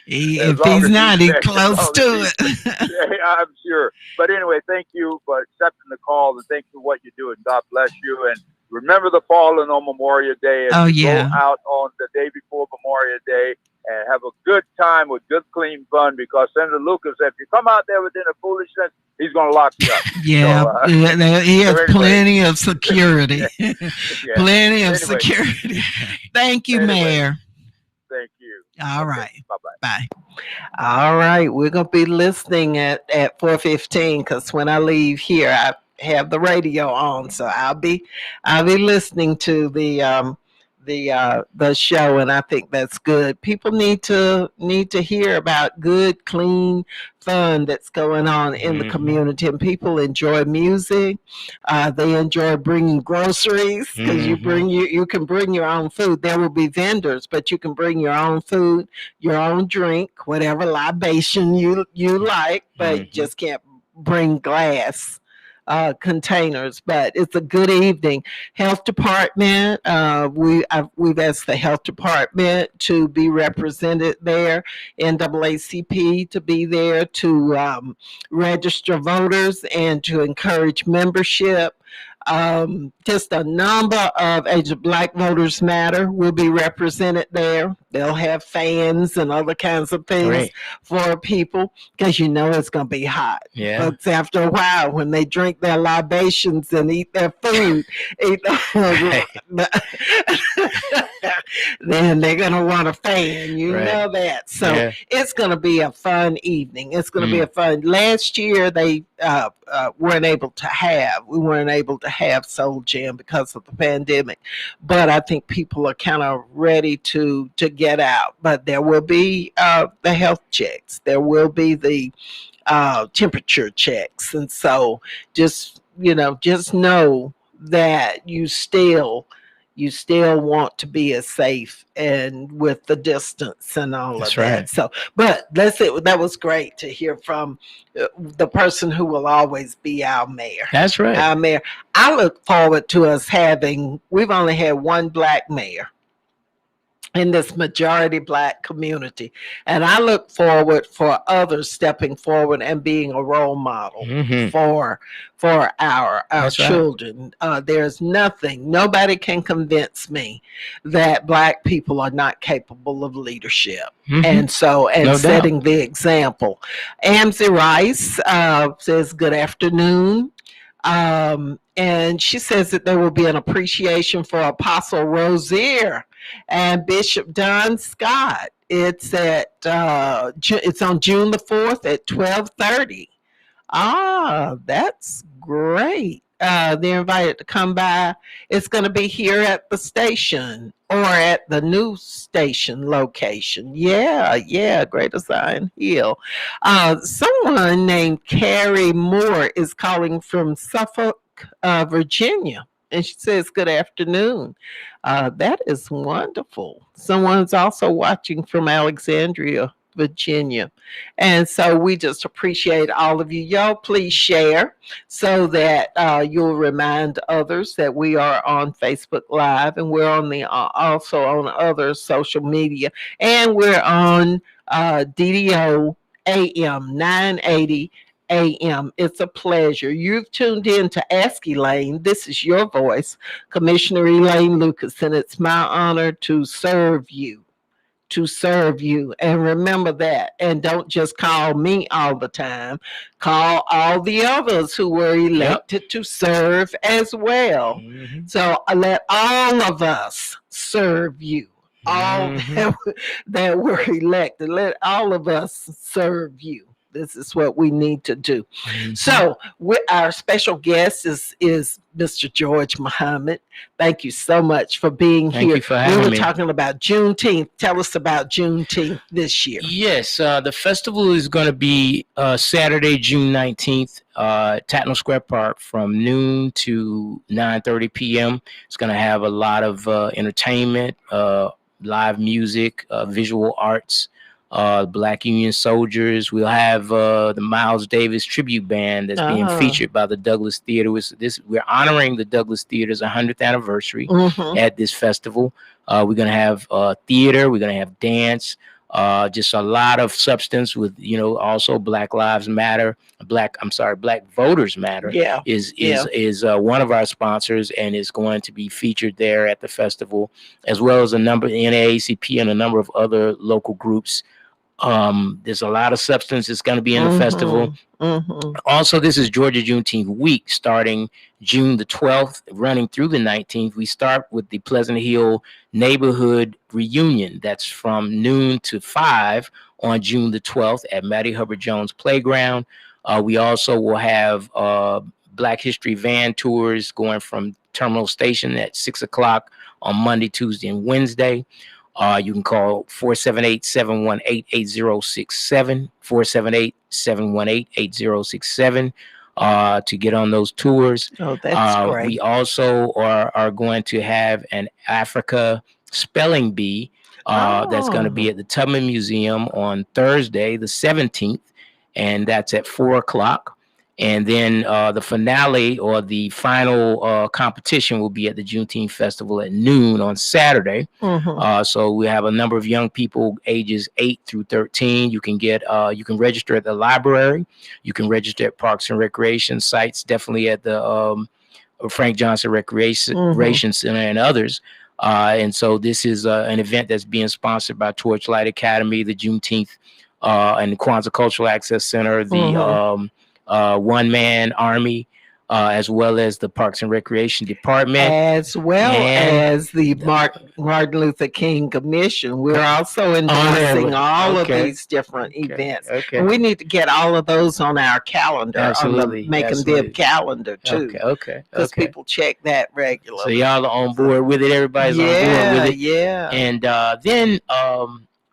If he's not, he's close to it. I'm sure. But anyway, thank you for accepting the call, and thank you for what you do, and God bless you. And remember the fallen on Memorial Day. And go out on the day before Memorial Day and have a good time with good, clean fun, because Senator Lucas, if you come out there with any foolishness, he's going to lock you up. He has plenty of security. Plenty of security. Thank you, Mayor. Thank you. All right. Bye-bye. Bye. All right. We're going to be listening at 4:15, because when I leave here, I have the radio on. So I'll be listening to the show, and I think that's good. People need to hear about good, clean fun that's going on in the community, and people enjoy music. They enjoy bringing groceries, because you can bring your own food. There will be vendors, but you can bring your own food, your own drink, whatever libation you like, but you just can't bring glass containers. But it's a good evening. Health department, we've asked the health department to be represented there, NAACP to be there to register voters and to encourage membership. Just a number of Age of Black Voters Matter will be represented there. They'll have fans and other kinds of things for people, because it's going to be hot. But after a while, when they drink their libations and eat their food, then they're going to want a fan. You know that. So it's going to be a fun evening. It's going to be a fun. Last year, they weren't able to have Soul Jam because of the pandemic, but I think people are kind of ready to get out. But there will be the health checks, there will be the temperature checks, and so just know that you still want to be as safe and with the distance and all of that. So, but that was great to hear from the person who will always be our mayor. That's right. Our mayor. I look forward to us we've only had one Black mayor in this majority Black community, and I look forward for others stepping forward and being a role model for our children. There's nobody can convince me that Black people are not capable of leadership, and setting the example. Amzie Rice says good afternoon. And she says that there will be an appreciation for Apostle Rozier and Bishop Don Scott. It's on June the 4th at 12:30. That's great. They're invited to come by. It's going to be here at the station or at the new station location. Yeah, Greater Zion Hill. Someone named Carrie Moore is calling from Suffolk, Virginia. And she says, good afternoon. That is wonderful. Someone's also watching from Alexandria, Virginia. And so we just appreciate all of you. Y'all, please share so that you'll remind others that we are on Facebook Live, and we're on the also on other social media, and we're on DDO AM 980 AM. It's a pleasure. You've tuned in to Ask Elaine. This is your voice, Commissioner Elaine Lucas, and it's my honor to serve you. And remember that. And don't just call me all the time. Call all the others who were elected to serve as well. Mm-hmm. So let all of us serve you. All that were elected, let all of us serve you. This is what we need to do. Mm-hmm. So our special guest is Mr. George Muhammad. Thank you so much for being here. Thank you for having me. We were talking about Juneteenth. Tell us about Juneteenth this year. Yes, the festival is going to be Saturday, June 19th, Tatnall Square Park from noon to 9:30 p.m. It's going to have a lot of entertainment, live music, visual arts. Black Union Soldiers. We'll have the Miles Davis tribute band that's being featured by the Douglas Theater. We're honoring the Douglas Theater's 100th anniversary at this festival. We're going to have theater. We're going to have dance. Just a lot of substance with, also Black Lives Matter. Black Voters Matter is one of our sponsors and is going to be featured there at the festival, as well as a number of NAACP and a number of other local groups. There's a lot of substance that's going to be in the festival. Also, this is Georgia Juneteenth week, starting June the 12th, running through the 19th. We start with the Pleasant Hill neighborhood reunion. That's from noon to 5 on June the 12th at Mattie Hubbard Jones Playground. We also will have Black History van tours going from Terminal Station at 6 o'clock on Monday, Tuesday, and Wednesday. You can call 478-718-8067, 478-718-8067 to get on those tours. Oh, that's great. We also are going to have an Africa spelling bee that's going to be at the Tubman Museum on Thursday, the 17th, and that's at 4 o'clock. And then the finale or the final competition will be at the Juneteenth Festival at noon on Saturday. So we have a number of young people ages 8 through 13. You can register at the library. You can register at Parks and Recreation sites, definitely at the Frank Johnson Recreation Center and others. And so this is an event that's being sponsored by Torchlight Academy, the Juneteenth and the Kwanzaa Cultural Access Center, the One Man Army, as well as the Parks and Recreation Department, as well as the Martin Luther King Commission. We're also endorsing all of these different events. And we need to get all of those on our calendar, absolutely, on the Make 'em Dib calendar too. Because people check that regularly. So y'all are on board with it. Everybody's on board with it. Yeah. And then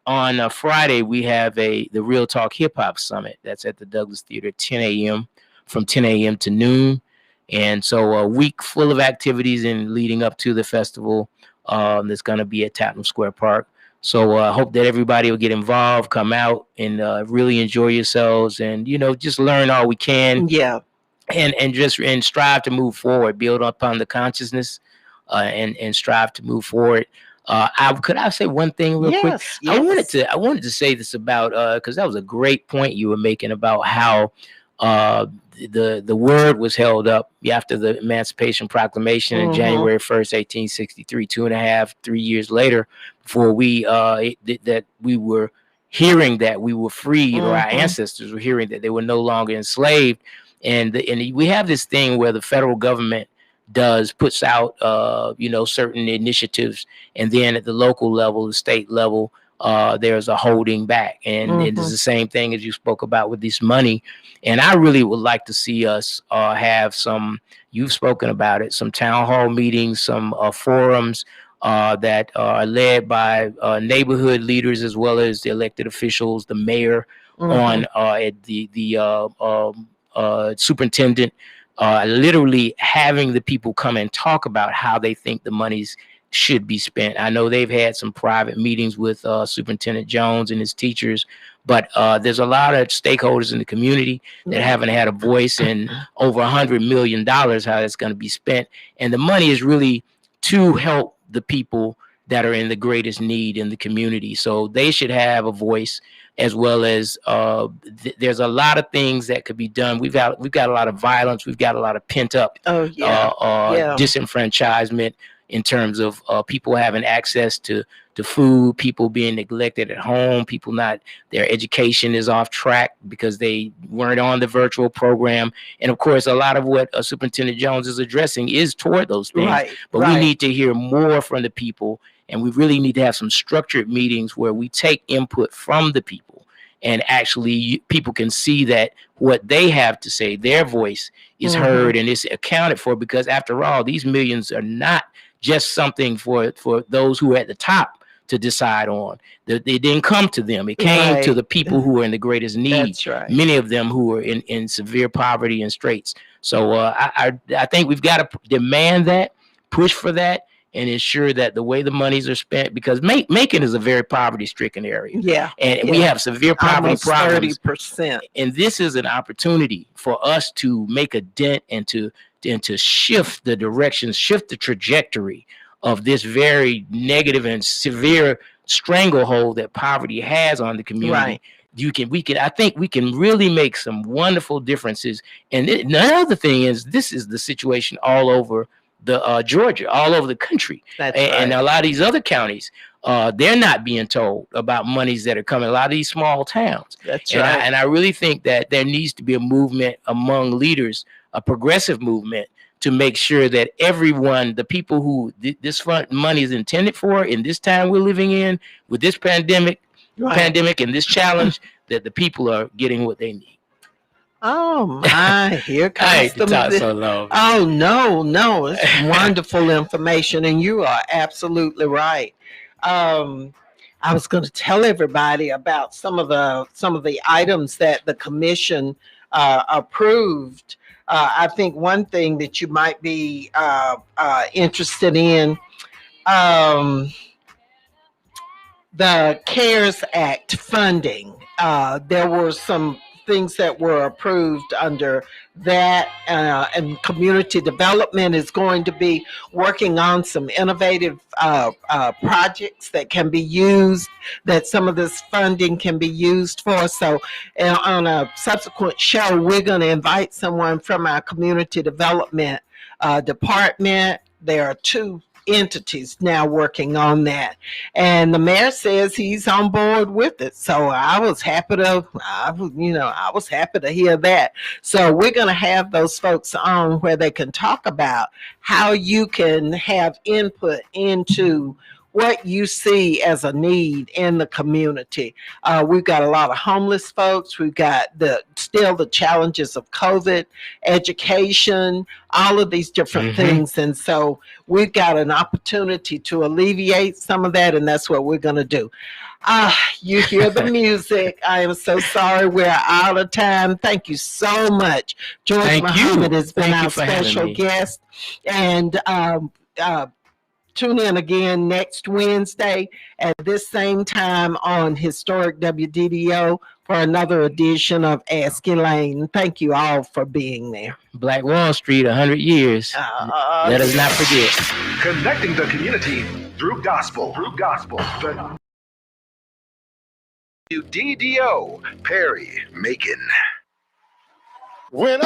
on Friday, we have the Real Talk Hip Hop Summit. That's at the Douglas Theater at 10 a.m. from 10 a.m. to noon. And so a week full of activities and leading up to the festival that's going to be at Tatnall Square Park. So I hope that everybody will get involved, come out and really enjoy yourselves and, just learn all we can. Yeah. And strive to move forward, build upon the consciousness and strive to move forward. Could I say one thing real quick? Yes. I wanted to say this about because that was a great point you were making about how the word was held up after the Emancipation Proclamation in January 1st, 1863, 3 years later, before we were hearing that we were freed, or our ancestors were hearing that they were no longer enslaved. And we have this thing where the federal government puts out certain initiatives, and then at the local level, the state level, there's a holding back. And it is the same thing as you spoke about with this money. And I really would like to see us have some, you've spoken about it, some town hall meetings, some forums that are led by neighborhood leaders as well as the elected officials, the mayor, on the superintendent, literally having the people come and talk about how they think the monies should be spent. I know they've had some private meetings with Superintendent Jones and his teachers, but there's a lot of stakeholders in the community that haven't had a voice in over $100 million, how it's going to be spent. And the money is really to help the people that are in the greatest need in the community. So they should have a voice, as well as there's a lot of things that could be done. We've got a lot of violence. We've got a lot of pent up disenfranchisement in terms of people having access to food, people being neglected at home, people not, their education is off track because they weren't on the virtual program. And of course, a lot of what Superintendent Jones is addressing is toward those things. But we need to hear more from the people, and we really need to have some structured meetings where we take input from the people, and actually people can see that what they have to say, their voice is heard and is accounted for, because after all, these millions are not just something for those who are at the top to decide on. They didn't come to them. It came to the people who are in the greatest need. That's right. Many of them who are in severe poverty and straits. So I think we've got to demand that, push for that, and ensure that the way the monies are spent, because Macon is a very poverty-stricken area. And we have severe poverty almost problems. 30%. And this is an opportunity for us to make a dent and to shift the direction, shift the trajectory of this very negative and severe stranglehold that poverty has on the community. I think we can really make some wonderful differences. And another thing is, this is the situation all over the Georgia, all over the country. And a lot of these other counties, they're not being told about monies that are coming. A lot of these small towns. And I really think that there needs to be a movement among leaders, a progressive movement, to make sure that everyone, the people who this fund money is intended for in this time we're living in, with this pandemic and this challenge, that the people are getting what they need. Oh my, here comes I hate to talk so long. Oh no, it's wonderful information, and you are absolutely right. I was going to tell everybody about some of the items that the commission approved. I think one thing that you might be interested in, the CARES Act funding. There were some things that were approved under that, and community development is going to be working on some innovative projects that can be used, that some of this funding can be used for. So on a subsequent show, we're going to invite someone from our community development department. There are 2 entities now working on that, and the mayor says he's on board with it. So I was happy to hear that. So we're going to have those folks on where they can talk about how you can have input into what you see as a need in the community. We've got a lot of homeless folks. We've got still the challenges of COVID, education, all of these different things. And so we've got an opportunity to alleviate some of that, and that's what we're going to do. You hear the music. I am so sorry we're out of time. Thank you so much. George Muhammad has been our special guest. And tune in again next Wednesday at this same time on Historic WDDO for another edition of Ask Elaine. Thank you all for being there. Black Wall Street, 100 years. Let us not forget. Connecting the community through gospel. The WDDO, Perry, Macon. When